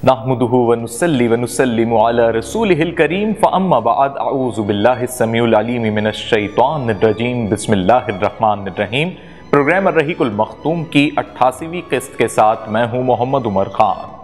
نحمده ونصلي ونسلم على رسوله الكريم فأما بعد اعوذ باللہ السمیع العلیم من الشیطان الرجیم بسم اللہ الرحمن الرحیم۔ پروگرام الرحیق المختوم کی 88ویں قسط کے ساتھ میں ہوں محمد عمر خان۔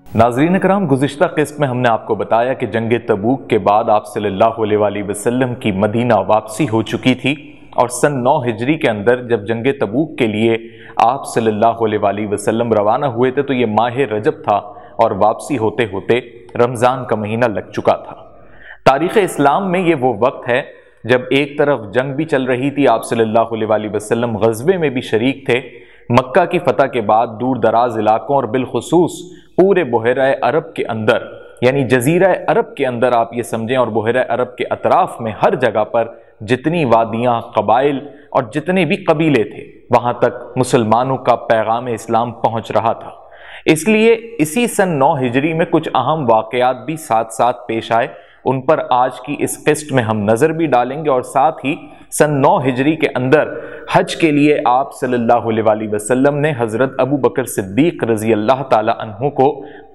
ناظرین کرام، گزشتہ قسط میں ہم نے آپ کو بتایا کہ جنگ تبوک کے بعد آپ صلی اللہ علیہ وسلم کی مدینہ واپسی ہو چکی تھی، اور سن 9 ہجری کے اندر جب جنگ تبوک کے لیے آپ صلی اللہ علیہ وسلم روانہ ہوئے تھے تو یہ ماہ رجب تھا، اور واپسی ہوتے ہوتے رمضان کا مہینہ لگ چکا تھا۔ تاریخ اسلام میں یہ وہ وقت ہے جب ایک طرف جنگ بھی چل رہی تھی، آپ صلی اللہ علیہ وسلم غزوے میں بھی شریک تھے، مکہ کی فتح کے بعد دور دراز علاقوں اور بالخصوص پورے بحیرہ عرب کے اندر، یعنی جزیرہ عرب کے اندر آپ یہ سمجھیں، اور بحیرہ عرب کے اطراف میں ہر جگہ پر جتنی وادیاں، قبائل اور جتنے بھی قبیلے تھے، وہاں تک مسلمانوں کا پیغام اسلام پہنچ رہا تھا۔ اس لیے اسی سن 9 ہجری میں کچھ اہم واقعات بھی ساتھ ساتھ پیش آئے، ان پر آج کی اس قسط میں ہم نظر بھی ڈالیں گے، اور ساتھ ہی سن 9 ہجری کے اندر حج کے لیے آپ صلی اللہ علیہ وسلم نے حضرت ابو بکر صدیق رضی اللہ تعالی عنہ کو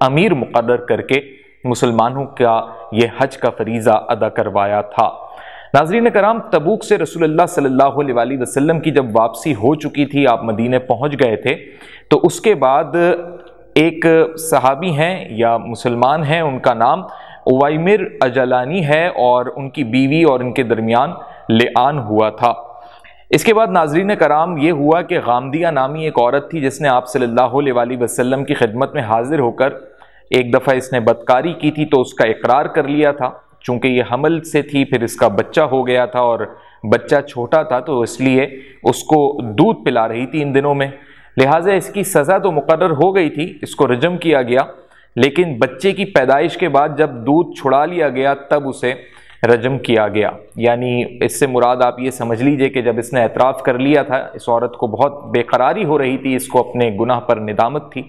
امیر مقرر کر کے مسلمانوں کا یہ حج کا فریضہ ادا کروایا تھا۔ ناظرین کرام، تبوک سے رسول اللہ صلی اللہ علیہ وسلم کی جب واپسی ہو چکی تھی، آپ مدینے پہنچ گئے تھے، تو اس کے بعد ایک صحابی ہیں یا مسلمان ہیں، ان کا نام اویمر اجلانی ہے، اور ان کی بیوی اور ان کے درمیان لعان ہوا تھا۔ اس کے بعد ناظرین کرام یہ ہوا کہ غامدیہ نامی ایک عورت تھی جس نے آپ صلی اللہ علیہ وسلم کی خدمت میں حاضر ہو کر ایک دفعہ اس نے بدکاری کی تھی، تو اس کا اقرار کر لیا تھا۔ چونکہ یہ حمل سے تھی، پھر اس کا بچہ ہو گیا تھا، اور بچہ چھوٹا تھا، تو اس لیے اس کو دودھ پلا رہی تھی ان دنوں میں، لہٰذا اس کی سزا تو مقرر ہو گئی تھی، اس کو رجم کیا گیا۔ لیکن بچے کی پیدائش کے بعد جب دودھ چھڑا لیا گیا تب اسے رجم کیا گیا، یعنی اس سے مراد آپ یہ سمجھ لیجئے کہ جب اس نے اعتراف کر لیا تھا، اس عورت کو بہت بے قراری ہو رہی تھی، اس کو اپنے گناہ پر ندامت تھی،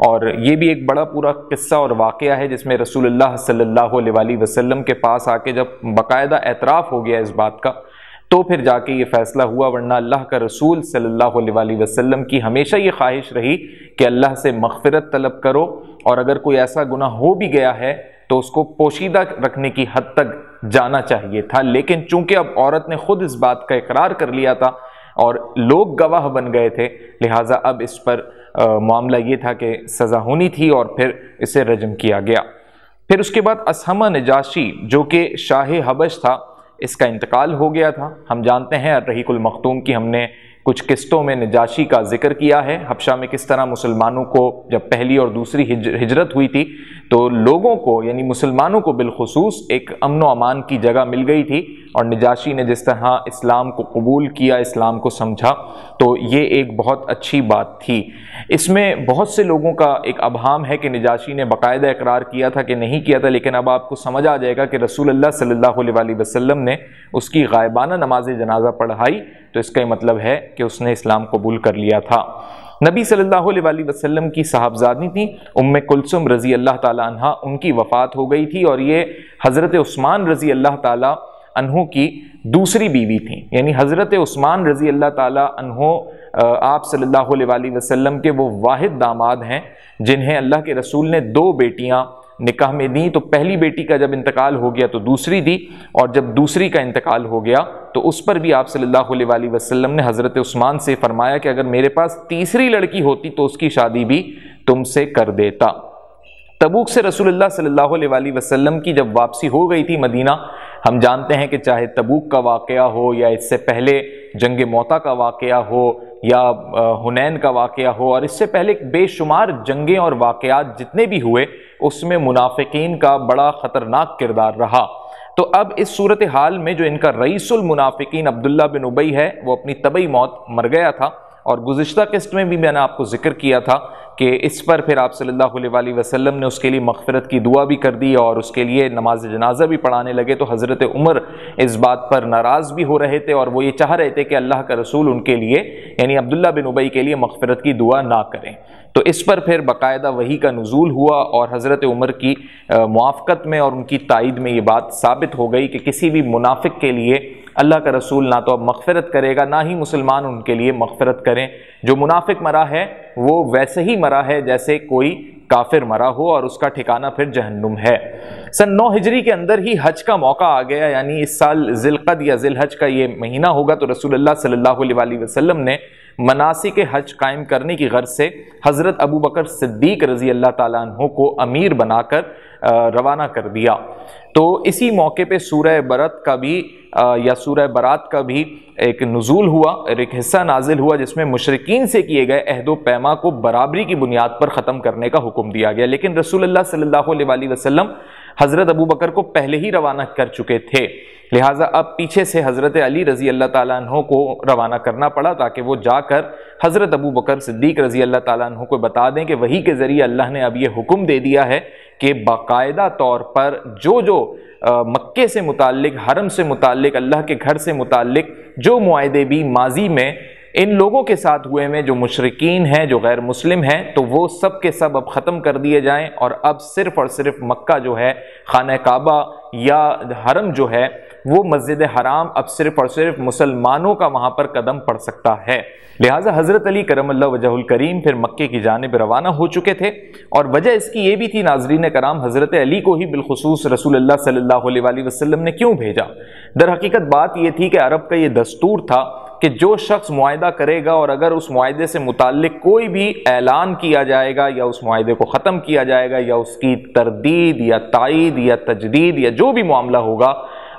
اور یہ بھی ایک بڑا پورا قصہ اور واقعہ ہے جس میں رسول اللہ صلی اللہ علیہ وسلم کے پاس آ کے جب باقاعدہ اعتراف ہو گیا اس بات کا، تو پھر جا کے یہ فیصلہ ہوا، ورنہ اللہ کا رسول صلی اللہ علیہ وسلم کی ہمیشہ یہ خواہش رہی کہ اللہ سے مغفرت طلب کرو، اور اگر کوئی ایسا گناہ ہو بھی گیا ہے تو اس کو پوشیدہ رکھنے کی حد تک جانا چاہیے تھا۔ لیکن چونکہ اب عورت نے خود اس بات کا اقرار کر لیا تھا اور لوگ گواہ بن گئے تھے، لہٰذا اب اس پر معاملہ یہ تھا کہ سزا ہونی تھی، اور پھر اسے رجم کیا گیا۔ پھر اس کے بعد اسہمہ نجاشی جو کہ شاہ حبش تھا، اس کا انتقال ہو گیا تھا۔ ہم جانتے ہیں الرحیق المختوم کی ہم نے کچھ قسطوں میں نجاشی کا ذکر کیا ہے، حبشہ میں کس طرح مسلمانوں کو جب پہلی اور دوسری ہجرت ہوئی تھی تو لوگوں کو، یعنی مسلمانوں کو بالخصوص ایک امن و امان کی جگہ مل گئی تھی، اور نجاشی نے جس طرح اسلام کو قبول کیا، اسلام کو سمجھا، تو یہ ایک بہت اچھی بات تھی۔ اس میں بہت سے لوگوں کا ایک ابہام ہے کہ نجاشی نے باقاعدہ اقرار کیا تھا کہ نہیں کیا تھا، لیکن اب آپ کو سمجھ آ جائے گا کہ رسول اللہ صلی اللہ علیہ وسلم نے اس کی غائبانہ نماز جنازہ پڑھائی، تو اس کا مطلب ہے کہ اس نے اسلام قبول کر لیا تھا۔ نبی صلی اللہ علیہ وسلم کی صاحبزادی تھی ام کلثوم رضی اللہ تعالی عنہا، ان کی وفات ہو گئی تھی، اور یہ حضرت عثمان رضی اللہ تعالی عنہ کی دوسری بیوی تھیں، یعنی حضرت عثمان رضی اللہ تعالی عنہ آپ صلی اللہ علیہ وسلم کے وہ واحد داماد ہیں جنہیں اللہ کے رسول نے 2 بیٹیاں نکاح میں دیں۔ تو پہلی بیٹی کا جب انتقال ہو گیا تو دوسری دی، اور جب دوسری کا انتقال ہو گیا تو اس پر بھی آپ صلی اللہ علیہ وسلم نے حضرت عثمان سے فرمایا کہ اگر میرے پاس تیسری لڑکی ہوتی تو اس کی شادی بھی تم سے کر دیتا۔ تبوک سے رسول اللہ صلی اللہ علیہ وسلم کی جب واپسی ہو گئی تھی مدینہ، ہم جانتے ہیں کہ چاہے تبوک کا واقعہ ہو یا اس سے پہلے جنگ موطا کا واقعہ ہو یا حنین کا واقعہ ہو، اور اس سے پہلے بے شمار جنگیں اور واقعات جتنے بھی ہوئے، اس میں منافقین کا بڑا خطرناک کردار رہا۔ تو اب اس صورتحال میں جو ان کا رئیس المنافقین عبداللہ بن ابی ہے، وہ اپنی طبعی موت مر گیا تھا، اور گزشتہ قسط میں بھی میں نے آپ کو ذکر کیا تھا کہ اس پر پھر آپ صلی اللہ علیہ وسلم نے اس کے لیے مغفرت کی دعا بھی کر دی اور اس کے لیے نماز جنازہ بھی پڑھانے لگے، تو حضرت عمر اس بات پر ناراض بھی ہو رہے تھے اور وہ یہ چاہ رہے تھے کہ اللہ کا رسول ان کے لیے یعنی عبداللہ بن ابی کے لیے مغفرت کی دعا نہ کریں۔ تو اس پر پھر باقاعدہ وحی کا نزول ہوا اور حضرت عمر کی موافقت میں اور ان کی تائید میں یہ بات ثابت ہو گئی کہ کسی بھی منافق کے لیے اللہ کا رسول نہ تو اب مغفرت کرے گا، نہ ہی مسلمان ان کے لیے مغفرت کریں۔ جو منافق مرا ہے وہ ویسے ہی مرا ہے جیسے کوئی کافر مرا ہو اور اس کا ٹھکانہ پھر جہنم ہے۔ سن 9 ہجری کے اندر ہی حج کا موقع آ گیا، یعنی اس سال ذی القعدہ یا ذی الحج کا یہ مہینہ ہوگا، تو رسول اللہ صلی اللہ علیہ وسلم نے مناسک حج قائم کرنے کی غرض سے حضرت ابو بکر صدیق رضی اللہ تعالیٰ عنہ کو امیر بنا کر روانہ کر دیا۔ تو اسی موقع پہ سورہ برات کا بھی یا سورہ برات کا بھی ایک نزول ہوا، ایک حصہ نازل ہوا جس میں مشرکین سے کیے گئے عہد و پیما کو برابری کی بنیاد پر ختم کرنے کا حکم دیا گیا، لیکن رسول اللہ صلی اللہ علیہ وسلم حضرت ابو بکر کو پہلے ہی روانہ کر چکے تھے، لہٰذا اب پیچھے سے حضرت علی رضی اللہ تعالیٰ عنہ کو روانہ کرنا پڑا تاکہ وہ جا کر حضرت ابو بکر صدیق رضی اللہ تعالیٰ عنہ کو بتا دیں کہ وحی کے ذریعے اللہ نے اب یہ حکم دے دیا ہے کہ باقاعدہ طور پر جو مکے سے متعلق، حرم سے متعلق، اللہ کے گھر سے متعلق جو معاہدے بھی ماضی میں ان لوگوں کے ساتھ ہوئے میں جو مشرکین ہیں، جو غیر مسلم ہیں، تو وہ سب کے سب اب ختم کر دیے جائیں اور اب صرف اور صرف مکہ جو ہے، خانہ کعبہ یا حرم جو ہے وہ مسجد حرام اب صرف اور صرف مسلمانوں کا وہاں پر قدم پڑ سکتا ہے۔ لہٰذا حضرت علی کرم اللہ وجہہ الکریم پھر مکے کی جانب روانہ ہو چکے تھے، اور وجہ اس کی یہ بھی تھی ناظرین کرام، حضرت علی کو ہی بالخصوص رسول اللہ صلی اللہ علیہ وسلم نے کیوں بھیجا؟ در حقیقت بات یہ تھی کہ عرب کا یہ دستور تھا کہ جو شخص معاہدہ کرے گا اور اگر اس معاہدے سے متعلق کوئی بھی اعلان کیا جائے گا یا اس معاہدے کو ختم کیا جائے گا یا اس کی تردید یا تائید یا تجدید یا جو بھی معاملہ ہوگا،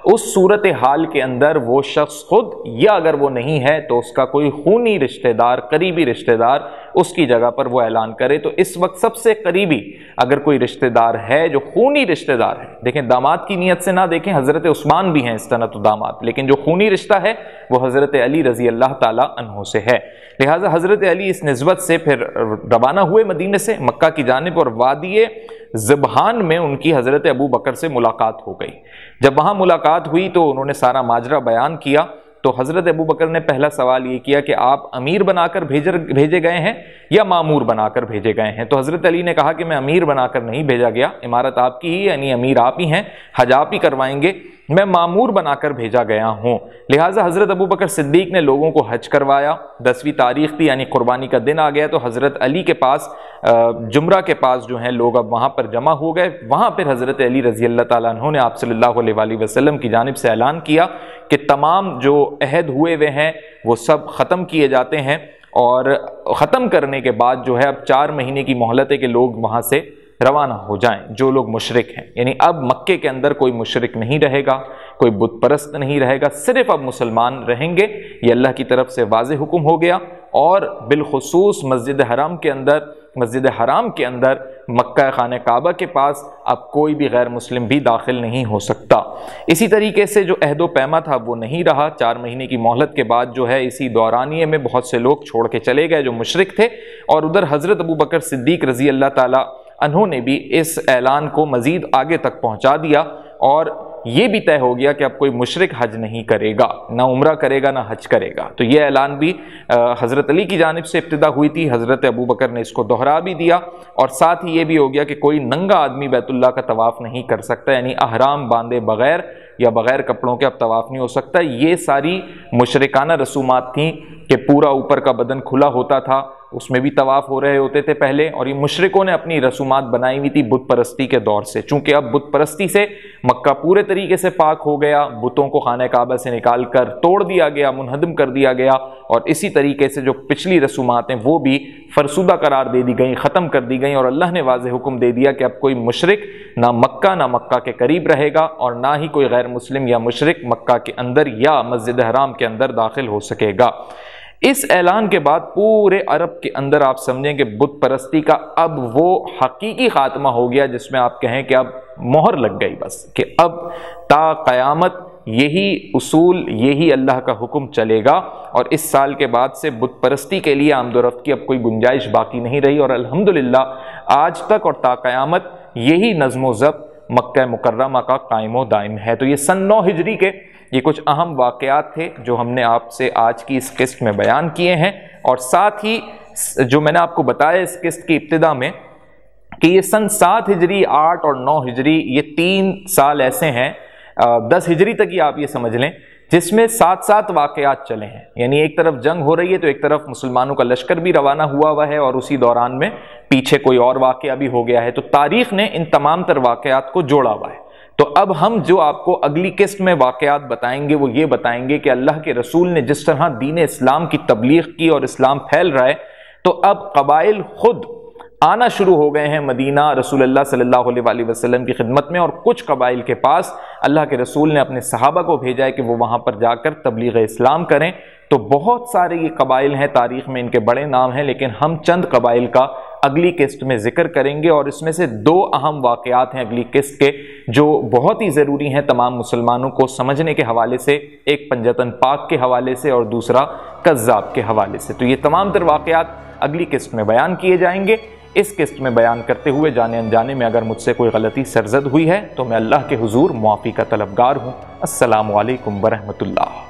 اس صورتحال کے اندر وہ شخص خود یا اگر وہ نہیں ہے تو اس کا کوئی خونی رشتہ دار، قریبی رشتہ دار اس کی جگہ پر وہ اعلان کرے۔ تو اس وقت سب سے قریبی اگر کوئی رشتہ دار ہے جو خونی رشتہ دار ہے، دیکھیں داماد کی نیت سے نہ دیکھیں، حضرت عثمان بھی ہیں اس طرح تو داماد، لیکن جو خونی رشتہ ہے وہ حضرت علی رضی اللہ تعالی عنہ سے ہے۔ لہٰذا حضرت علی اس نسبت سے پھر روانہ ہوئے مدینے سے مکہ کی جانب، اور وادی ذبحان میں ان کی حضرت ابو بکر سے ملاقات ہو گئی۔ جب وہاں ملاقات ہوئی تو انہوں نے سارا ماجرا بیان کیا، تو حضرت ابو بکر نے پہلا سوال یہ کیا کہ آپ امیر بنا کر بھیجے گئے ہیں یا مامور بنا کر بھیجے گئے ہیں؟ تو حضرت علی نے کہا کہ میں امیر بنا کر نہیں بھیجا گیا، امارت آپ کی ہی، یعنی امیر آپ ہی ہیں، حج آپ ہی کروائیں گے، میں مامور بنا کر بھیجا گیا ہوں۔ لہٰذا حضرت ابو بکر صدیق نے لوگوں کو حج کروایا۔ 10ویں تاریخ تھی، یعنی قربانی کا دن آ گیا، تو حضرت علی کے پاس جمرہ کے پاس جو ہیں لوگ اب وہاں پر جمع ہو گئے۔ وہاں پھر حضرت علی رضی اللہ تعالیٰ عنہ نے آپ صلی اللہ علیہ وسلم کی جانب سے اعلان کیا کہ تمام جو عہد ہوئے ہوئے ہیں وہ سب ختم کیے جاتے ہیں، اور ختم کرنے کے بعد جو ہے اب 4 مہینے کی مہلت ہے کہ لوگ وہاں سے روانہ ہو جائیں جو لوگ مشرک ہیں، یعنی اب مکے کے اندر کوئی مشرک نہیں رہے گا، کوئی بت پرست نہیں رہے گا، صرف اب مسلمان رہیں گے۔ یہ اللہ کی طرف سے واضح حکم ہو گیا، اور بالخصوص مسجد حرام کے اندر مکہ خانہ کعبہ کے پاس اب کوئی بھی غیر مسلم بھی داخل نہیں ہو سکتا۔ اسی طریقے سے جو عہد و پیما تھا وہ نہیں رہا۔ 4 مہینے کی مہلت کے بعد جو ہے اسی دورانیے میں بہت سے لوگ چھوڑ کے چلے گئے جو مشرک تھے، اور ادھر حضرت ابو بکر صدیق رضی اللہ تعالی عنہ نے بھی اس اعلان کو مزید آگے تک پہنچا دیا، اور یہ بھی طے ہو گیا کہ اب کوئی مشرک حج نہیں کرے گا، نہ عمرہ کرے گا نہ حج کرے گا۔ تو یہ اعلان بھی حضرت علی کی جانب سے ابتدا ہوئی تھی، حضرت ابو بکر نے اس کو دوہرا بھی دیا، اور ساتھ ہی یہ بھی ہو گیا کہ کوئی ننگا آدمی بیت اللہ کا طواف نہیں کر سکتا، یعنی احرام باندھے بغیر یا بغیر کپڑوں کے اب طواف نہیں ہو سکتا۔ یہ ساری مشرکانہ رسومات تھیں کہ پورا اوپر کا بدن کھلا ہوتا تھا، اس میں بھی طواف ہو رہے ہوتے تھے پہلے، اور یہ مشرکوں نے اپنی رسومات بنائی ہوئی تھی بت پرستی کے دور سے۔ چونکہ اب بت پرستی سے مکہ پورے طریقے سے پاک ہو گیا، بتوں کو خانہ کعبہ سے نکال کر توڑ دیا گیا، منہدم کر دیا گیا، اور اسی طریقے سے جو پچھلی رسومات ہیں وہ بھی فرسودہ قرار دے دی گئیں، ختم کر دی گئیں، اور اللہ نے واضح حکم دے دیا کہ اب کوئی مشرک نہ مکہ کے قریب رہے گا، اور نہ ہی کوئی غیر مسلم یا مشرک مکہ کے اندر یا مسجد حرام کے اندر داخل ہو سکے گا۔ اس اعلان کے بعد پورے عرب کے اندر آپ سمجھیں کہ بت پرستی کا اب وہ حقیقی خاتمہ ہو گیا جس میں آپ کہیں کہ اب مہر لگ گئی، بس کہ اب تا قیامت یہی اصول، یہی اللہ کا حکم چلے گا، اور اس سال کے بعد سے بت پرستی کے لیے آمد و رفت کی اب کوئی گنجائش باقی نہیں رہی، اور الحمدللہ آج تک اور تا قیامت یہی نظم و ضبط مکہ مکرمہ کا قائم و دائم ہے۔ تو یہ سن 9 ہجری کے یہ کچھ اہم واقعات تھے جو ہم نے آپ سے آج کی اس قسط میں بیان کیے ہیں، اور ساتھ ہی جو میں نے آپ کو بتایا اس قسط کی ابتدا میں کہ یہ سن 7 ہجری، 8 اور 9 ہجری، یہ 3 سال ایسے ہیں، 10 ہجری تک ہی آپ یہ سمجھ لیں، جس میں 7 واقعات چلے ہیں۔ یعنی ایک طرف جنگ ہو رہی ہے تو ایک طرف مسلمانوں کا لشکر بھی روانہ ہوا ہے، اور اسی دوران میں پیچھے کوئی اور واقعہ بھی ہو گیا ہے، تو تاریخ نے ان تمام تر واقعات کو جوڑا ہوا ہے۔ تو اب ہم جو آپ کو اگلی قسط میں واقعات بتائیں گے وہ یہ بتائیں گے کہ اللہ کے رسول نے جس طرح دین اسلام کی تبلیغ کی اور اسلام پھیل رہا ہے، تو اب قبائل خود آنا شروع ہو گئے ہیں مدینہ رسول اللہ صلی اللہ علیہ وآلہ وسلم کی خدمت میں، اور کچھ قبائل کے پاس اللہ کے رسول نے اپنے صحابہ کو بھیجا ہے کہ وہ وہاں پر جا کر تبلیغ اسلام کریں۔ تو بہت سارے یہ قبائل ہیں، تاریخ میں ان کے بڑے نام ہیں، لیکن ہم چند قبائل کا اگلی قسط میں ذکر کریں گے، اور اس میں سے 2 اہم واقعات ہیں اگلی قسط کے جو بہت ہی ضروری ہیں تمام مسلمانوں کو سمجھنے کے حوالے سے، ایک پنجتن پاک کے حوالے سے اور دوسرا کذاب کے حوالے سے۔ تو یہ تمام تر واقعات اگلی قسط میں بیان کیے جائیں گے۔ اس قسط میں بیان کرتے ہوئے جانے انجانے میں اگر مجھ سے کوئی غلطی سرزد ہوئی ہے تو میں اللہ کے حضور معافی کا طلبگار ہوں۔ السلام علیکم ورحمۃ اللہ۔